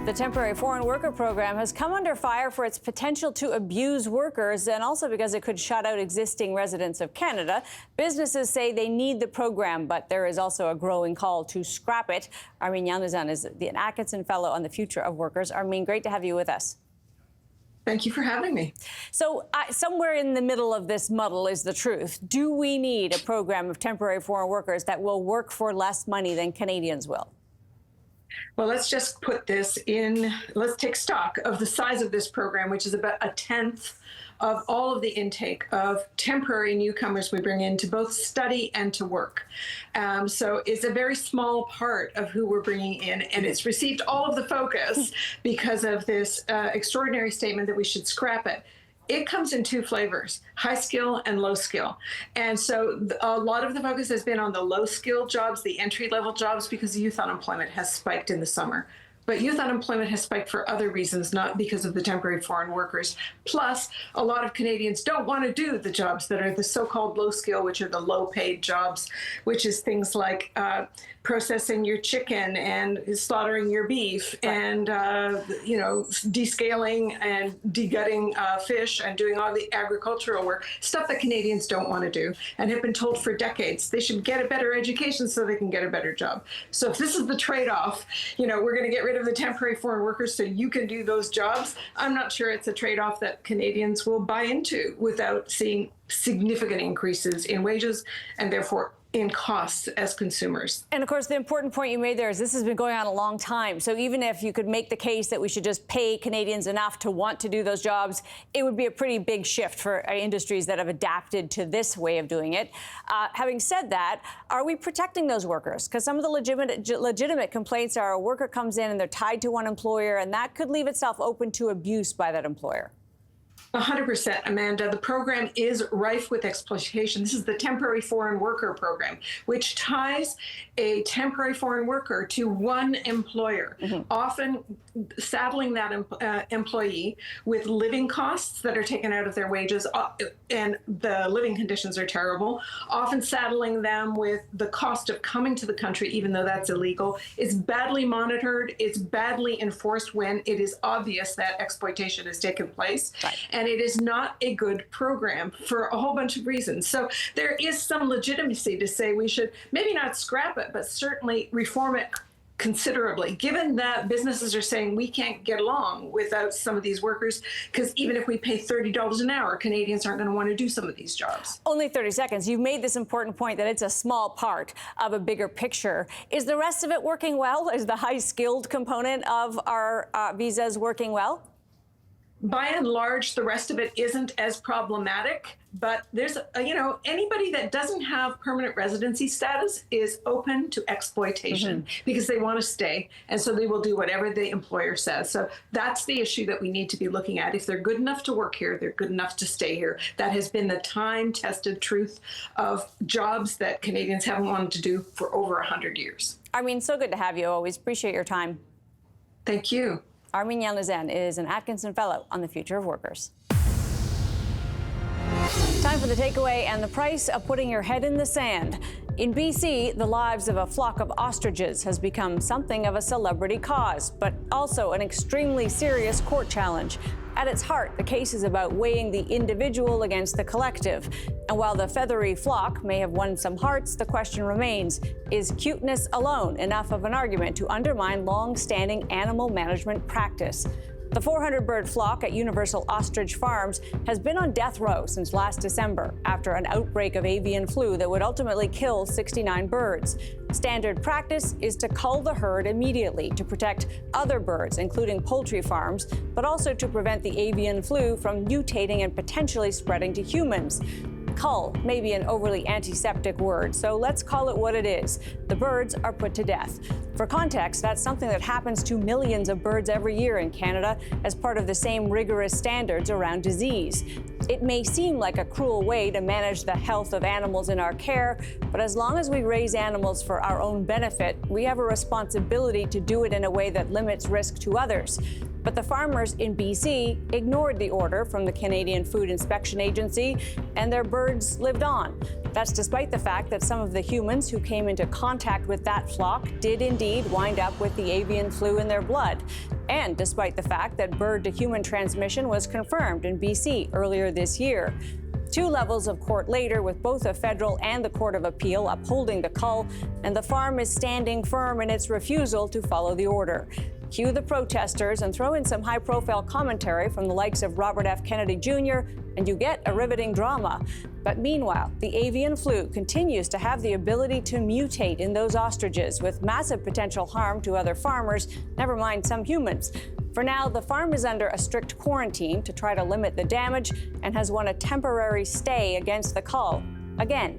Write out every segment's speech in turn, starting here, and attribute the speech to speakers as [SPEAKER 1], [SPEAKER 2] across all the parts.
[SPEAKER 1] The temporary foreign worker program has come under fire for its potential to abuse workers and also because it could shut out existing residents of Canada. Businesses say they need the program, but there is also a growing call to scrap it. Armine Yalnizyan is the Atkinson Fellow on the Future of Workers. Armine, great to have you with us.
[SPEAKER 2] Thank you for having me.
[SPEAKER 1] So somewhere in the middle of this muddle is the truth. Do we need a program of temporary foreign workers that will work for less money than Canadians will?
[SPEAKER 2] Well, let's just put this in, let's take stock of the size of this program, which is about a tenth of all of the intake of temporary newcomers we bring in to both study and to work. So it's a very small part of who we're bringing in, and it's received all of the focus because of this extraordinary statement that we should scrap it. It comes in two flavors, high skill and low skill. And so a lot of the focus has been on the low skill jobs, the entry level jobs, because youth unemployment has spiked in the summer. But youth unemployment has spiked for other reasons, not because of the temporary foreign workers. Plus, a lot of Canadians don't want to do the jobs that are the so-called low skill, which are the low paid jobs, which is things like processing your chicken and slaughtering your beef, right, and descaling and degutting fish and doing all the agricultural work, stuff that Canadians don't want to do and have been told for decades they should get a better education so they can get a better job. So if this is the trade-off, we're going to get rid of the temporary foreign workers so you can do those jobs, I'm not sure it's a trade-off that Canadians will buy into without seeing significant increases in wages and therefore in costs as consumers.
[SPEAKER 1] And of course, the important point you made there is this has been going on a long time. So even if you could make the case that we should just pay Canadians enough to want to do those jobs, it would be a pretty big shift for industries that have adapted to this way of doing it. Having said that, are we protecting those workers? Because some of the legitimate complaints are a worker comes in and they're tied to one employer, and that could leave itself open to abuse by that employer.
[SPEAKER 2] 100%, Amanda. The program is rife with exploitation. This is the temporary foreign worker program, which ties a temporary foreign worker to one employer, often saddling that employee with living costs that are taken out of their wages, and the living conditions are terrible, often saddling them with the cost of coming to the country, even though that's illegal. It's badly monitored. It's badly enforced when it is obvious that exploitation has taken place. Right. And it is not a good program for a whole bunch of reasons. So there is some legitimacy to say we should maybe not scrap it, but certainly reform it considerably, given that businesses are saying we can't get along without some of these workers, because even if we pay $30 an hour, Canadians aren't going to want to do some of these jobs.
[SPEAKER 1] Only 30 seconds. You've made this important point that it's a small part of a bigger picture. Is the rest of it working well? Is the high-skilled component of our visas working well?
[SPEAKER 2] By and large, the rest of it isn't as problematic, but there's, anybody that doesn't have permanent residency status is open to exploitation because they want to stay. And so they will do whatever the employer says. So that's the issue that we need to be looking at. If they're good enough to work here, they're good enough to stay here. That has been the time-tested truth of jobs that Canadians haven't wanted to do for over 100 years.
[SPEAKER 1] Armine, so good to have you. Always appreciate your time.
[SPEAKER 2] Thank you.
[SPEAKER 1] Armine Yalnizyan is an Atkinson Fellow on the Future of Workers. Time for the takeaway and the price of putting your head in the sand. In BC, the lives of a flock of ostriches has become something of a celebrity cause, but also an extremely serious court challenge. At its heart, the case is about weighing the individual against the collective. And while the feathery flock may have won some hearts, the question remains, is cuteness alone enough of an argument to undermine long-standing animal management practice? The 400-bird flock at Universal Ostrich Farms has been on death row since last December after an outbreak of avian flu that would ultimately kill 69 birds. Standard practice is to cull the herd immediately to protect other birds, including poultry farms, but also to prevent the avian flu from mutating and potentially spreading to humans. Cull may be an overly antiseptic word, so let's call it what it is. The birds are put to death. For context, that's something that happens to millions of birds every year in Canada as part of the same rigorous standards around disease. It may seem like a cruel way to manage the health of animals in our care, but as long as we raise animals for our own benefit, we have a responsibility to do it in a way that limits risk to others. But the farmers in BC ignored the order from the Canadian Food Inspection Agency, and their birds lived on. That's despite the fact that some of the humans who came into contact with that flock did indeed wind up with the avian flu in their blood. And despite the fact that bird-to-human transmission was confirmed in BC earlier this year. 2 levels of court later, with both a federal and the Court of Appeal upholding the cull, and the farm is standing firm in its refusal to follow the order. Cue the protesters and throw in some high-profile commentary from the likes of Robert F. Kennedy Jr., and you get a riveting drama. But meanwhile, the avian flu continues to have the ability to mutate in those ostriches with massive potential harm to other farmers, never mind some humans. For now, the farm is under a strict quarantine to try to limit the damage and has won a temporary stay against the cull. Again.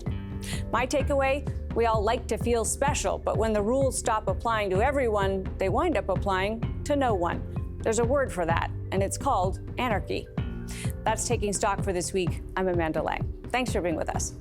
[SPEAKER 1] My takeaway, we all like to feel special, but when the rules stop applying to everyone, they wind up applying to no one. There's a word for that, and it's called anarchy. That's Taking Stock for this week. I'm Amanda Lang. Thanks for being with us.